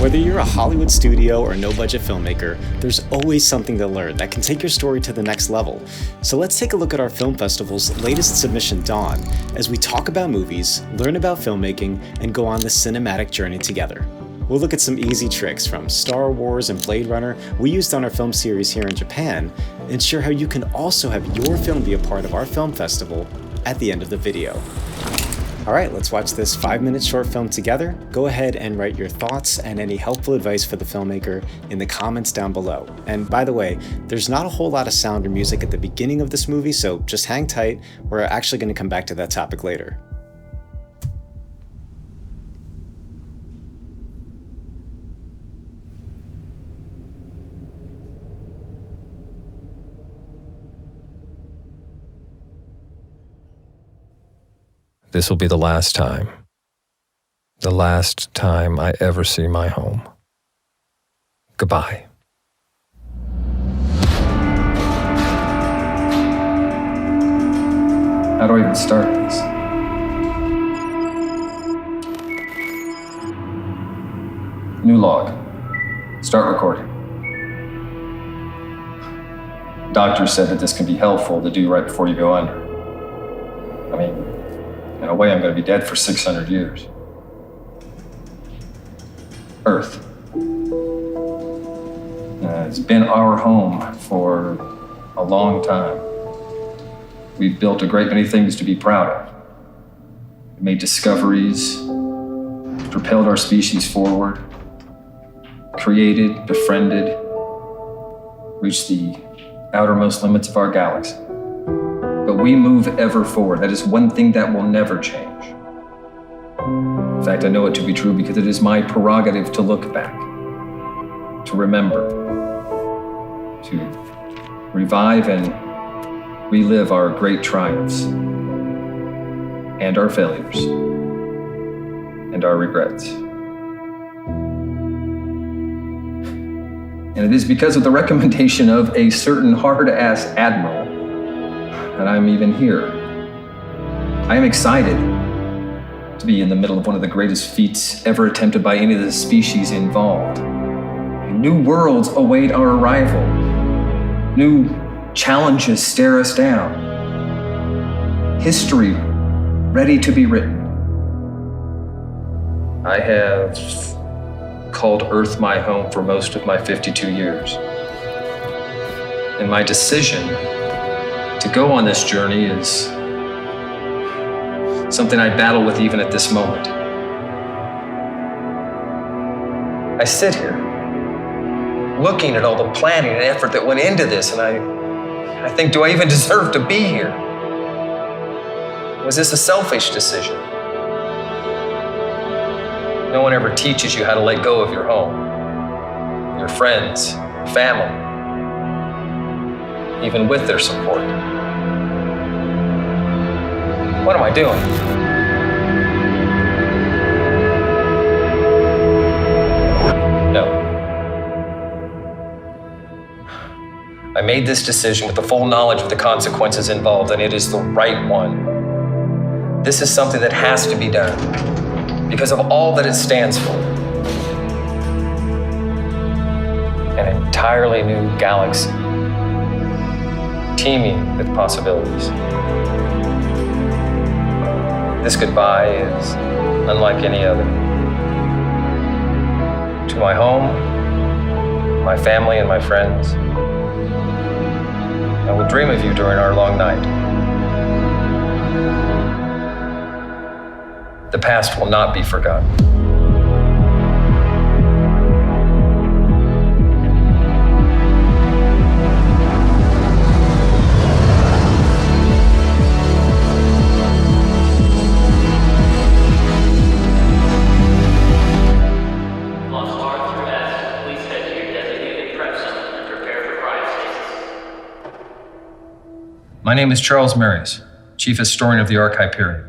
Whether you're a Hollywood studio or no-budget filmmaker, there's always something to learn that can take your story to the next level. So let's take a look at our film festival's latest submission, Dawn, as we talk about movies, learn about filmmaking, and go on this cinematic journey together. We'll look at some easy tricks from Star Wars and Blade Runner we used on our film series here in Japan, and share how you can also have your film be a part of our film festival at the end of the video. Alright, let's watch this 5-minute short film together. Go ahead and write your thoughts and any helpful advice for the filmmaker in the comments down below. And by the way, there's not a whole lot of sound or music at the beginning of this movie, so just hang tight. We're actually going to come back to that topic later. This will be the last time I ever see my home. Goodbye. How do I even start this? New log. Start recording. Doctor said that this can be helpful to do right before you go under. I mean, in a way, I'm going to be dead for 600 years. Earth. It's been our home for a long time. We've built a great many things to be proud of. We made discoveries, propelled our species forward, created, befriended, reached the outermost limits of our galaxy. But we move ever forward. That is one thing that will never change. In fact, I know it to be true because it is my prerogative to look back, to remember, to revive and relive our great triumphs and our failures and our regrets. And it is because of the recommendation of a certain hard-ass admiral that I'm even here. I am excited to be in the middle of one of the greatest feats ever attempted by any of the species involved. New worlds await our arrival. New challenges stare us down. History ready to be written. I have called Earth my home for most of my 52 years. And my decision to go on this journey is something I battle with even at this moment. I sit here looking at all the planning and effort that went into this, and I think, do I even deserve to be here? Was this a selfish decision? No one ever teaches you how to let go of your home, your friends, family, even with their support. What am I doing? No. I made this decision with the full knowledge of the consequences involved, and it is the right one. This is something that has to be done because of all that it stands for. An entirely new galaxy, teeming with possibilities. This goodbye is unlike any other. To my home, my family, and my friends, I will dream of you during our long night. The past will not be forgotten. My name is Charles Marius, Chief Historian of the Archive Period.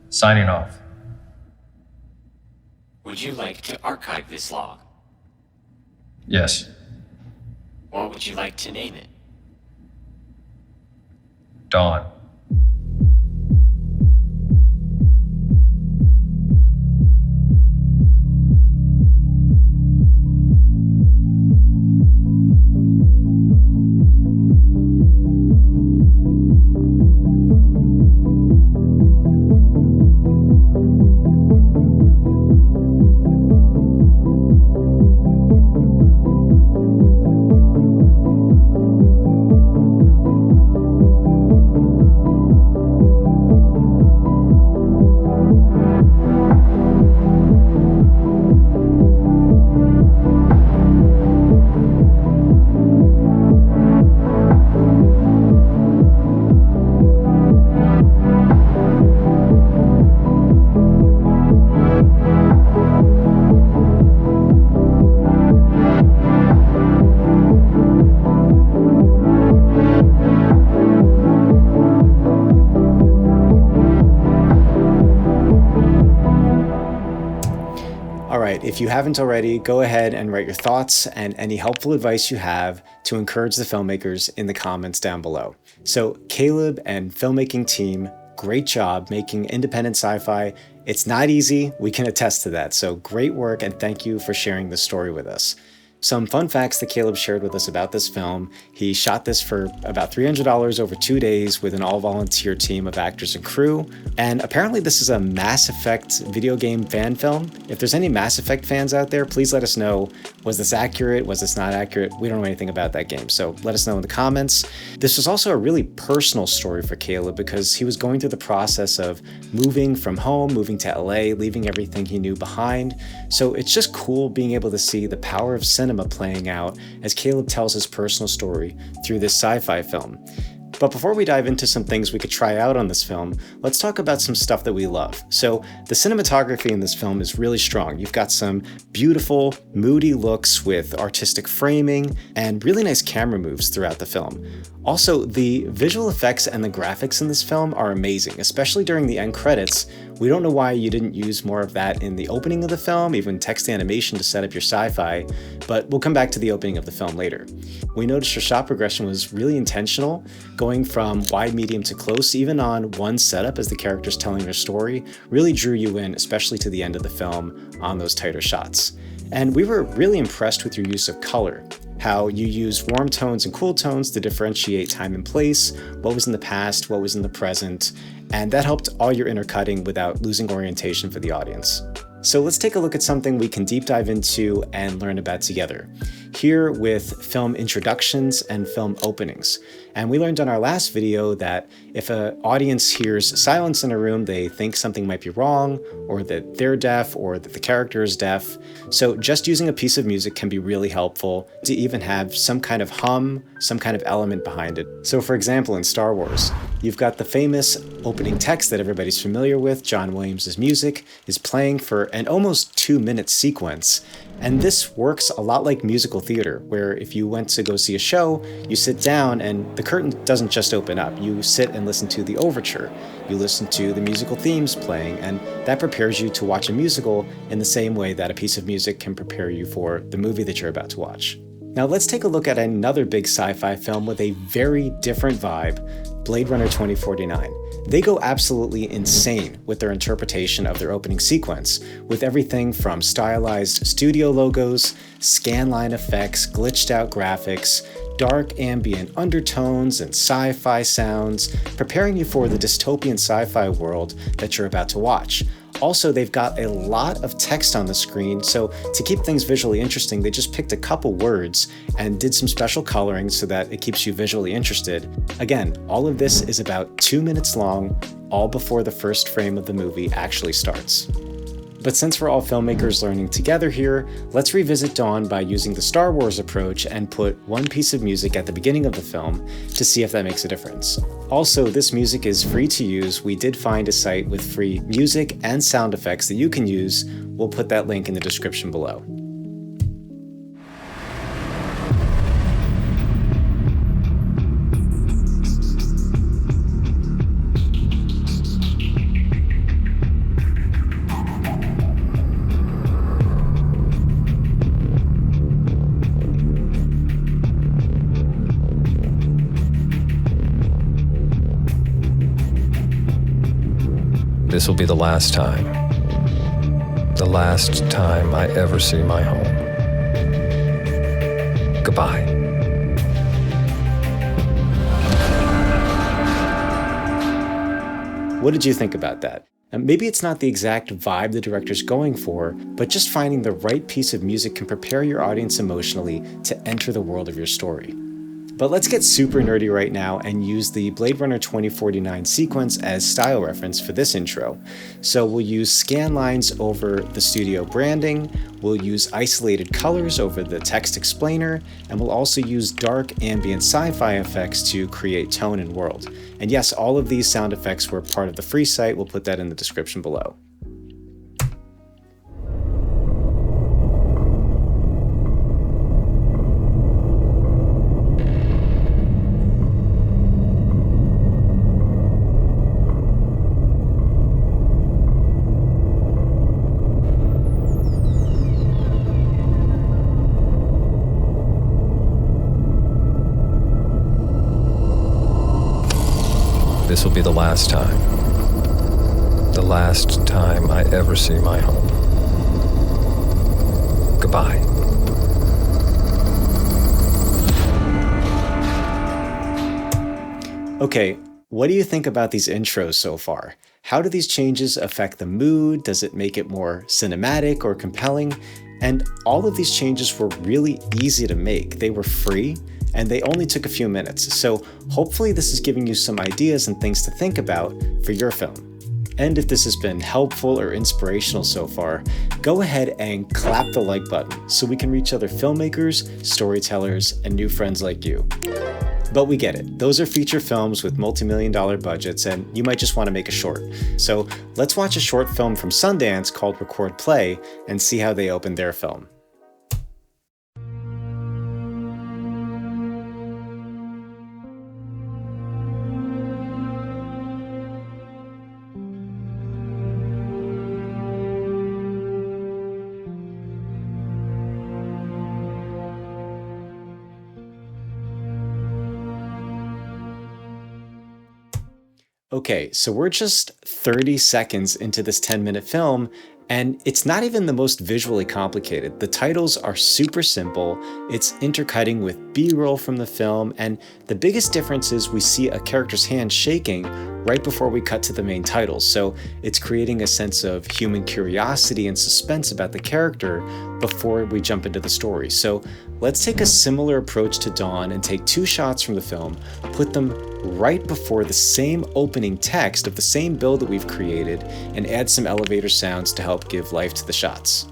Signing off. Would you like to archive this log? Yes. What would you like to name it? Dawn. right, if you haven't already, go ahead and write your thoughts and any helpful advice you have to encourage the filmmakers in the comments down below. So Caleb and filmmaking team, great job making independent sci-fi. It's not easy, we can attest to that. So great work, and thank you for sharing this story with us. Some fun facts that Caleb shared with us about this film. He shot this for about $300 over 2 days with an all-volunteer team of actors and crew. And apparently this is a Mass Effect video game fan film. If there's any Mass Effect fans out there, please let us know. Was this accurate? Was this not accurate? We don't know anything about that game, so let us know in the comments. This was also a really personal story for Caleb because he was going through the process of moving from home, moving to LA, leaving everything he knew behind. So it's just cool being able to see the power of cinema playing out as Caleb tells his personal story through this sci-fi film. But before we dive into some things we could try out on this film, let's talk about some stuff that we love. So the cinematography in this film is really strong. You've got some beautiful, moody looks with artistic framing and really nice camera moves throughout the film. Also, the visual effects and the graphics in this film are amazing, especially during the end credits. We don't know why you didn't use more of that in the opening of the film, even text animation to set up your sci-fi, but we'll come back to the opening of the film later. We noticed your shot progression was really intentional, going from wide, medium to close, even on one setup as the character's telling their story, really drew you in, especially to the end of the film on those tighter shots. And we were really impressed with your use of color, how you use warm tones and cool tones to differentiate time and place, what was in the past, what was in the present, and that helped all your intercutting without losing orientation for the audience. So let's take a look at something we can deep dive into and learn about together. Here with film introductions and film openings. And we learned on our last video that if an audience hears silence in a room, they think something might be wrong, or that they're deaf, or that the character is deaf. So just using a piece of music can be really helpful to even have some kind of hum, some kind of element behind it. So for example, in Star Wars, you've got the famous opening text that everybody's familiar with. John Williams' music is playing for an almost 2-minute sequence. And this works a lot like musical theater, where if you went to go see a show, you sit down and the curtain doesn't just open up. You sit and listen to the overture. You listen to the musical themes playing, and that prepares you to watch a musical in the same way that a piece of music can prepare you for the movie that you're about to watch. Now let's take a look at another big sci-fi film with a very different vibe, Blade Runner 2049. They go absolutely insane with their interpretation of their opening sequence, with everything from stylized studio logos, scanline effects, glitched out graphics, dark ambient undertones and sci-fi sounds, preparing you for the dystopian sci-fi world that you're about to watch. Also, they've got a lot of text on the screen, so to keep things visually interesting, they just picked a couple words and did some special coloring so that it keeps you visually interested. Again, all of this is about 2 minutes long, all before the first frame of the movie actually starts. But since we're all filmmakers learning together here, let's revisit Dawn by using the Star Wars approach and put one piece of music at the beginning of the film to see if that makes a difference. Also, this music is free to use. We did find a site with free music and sound effects that you can use. We'll put that link in the description below. This will be the last time. The last time I ever see my home. Goodbye. What did you think about that? And maybe it's not the exact vibe the director's going for, but just finding the right piece of music can prepare your audience emotionally to enter the world of your story. But let's get super nerdy right now and use the Blade Runner 2049 sequence as style reference for this intro. So we'll use scan lines over the studio branding, we'll use isolated colors over the text explainer, and we'll also use dark ambient sci-fi effects to create tone and world. And yes, all of these sound effects were part of the free site. We'll put that in the description below. This will be the last time. The last time I ever see my home. Goodbye. Okay, what do you think about these intros so far? How do these changes affect the mood? Does it make it more cinematic or compelling? And all of these changes were really easy to make. They were free and they only took a few minutes. So hopefully this is giving you some ideas and things to think about for your film. And if this has been helpful or inspirational so far, go ahead and clap the like button so we can reach other filmmakers, storytellers, and new friends like you. But we get it. Those are feature films with multi-million-dollar budgets, and you might just want to make a short. So let's watch a short film from Sundance called Record Play and see how they opened their film. Okay, so we're just 30 seconds into this 10-minute film, and it's not even the most visually complicated. The titles are super simple, it's intercutting with B-roll from the film, and the biggest difference is we see a character's hand shaking right before we cut to the main titles, so it's creating a sense of human curiosity and suspense about the character before we jump into the story. So let's take a similar approach to Dawn and take 2 shots from the film, put them right before the same opening text of the same build that we've created, and add some elevator sounds to help give life to the shots.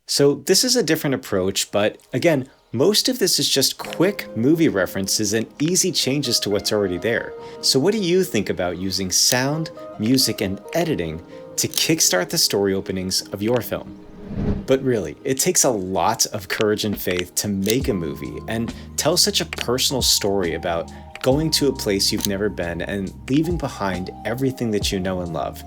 So this is a different approach, but again, most of this is just quick movie references and easy changes to what's already there. So what do you think about using sound, music, and editing to kickstart the story openings of your film? But really, it takes a lot of courage and faith to make a movie and tell such a personal story about going to a place you've never been and leaving behind everything that you know and love.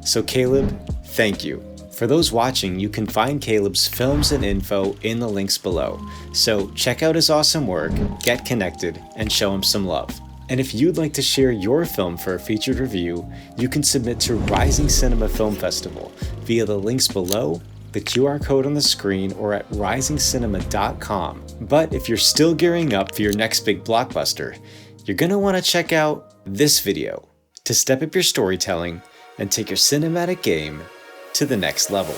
So Caleb, thank you. For those watching, you can find Caleb's films and info in the links below. So check out his awesome work, get connected, and show him some love. And if you'd like to share your film for a featured review, you can submit to Rising Cinema Film Festival via the links below, the QR code on the screen, or at risingcinema.com. But if you're still gearing up for your next big blockbuster, you're going to want to check out this video to step up your storytelling and take your cinematic game to the next level.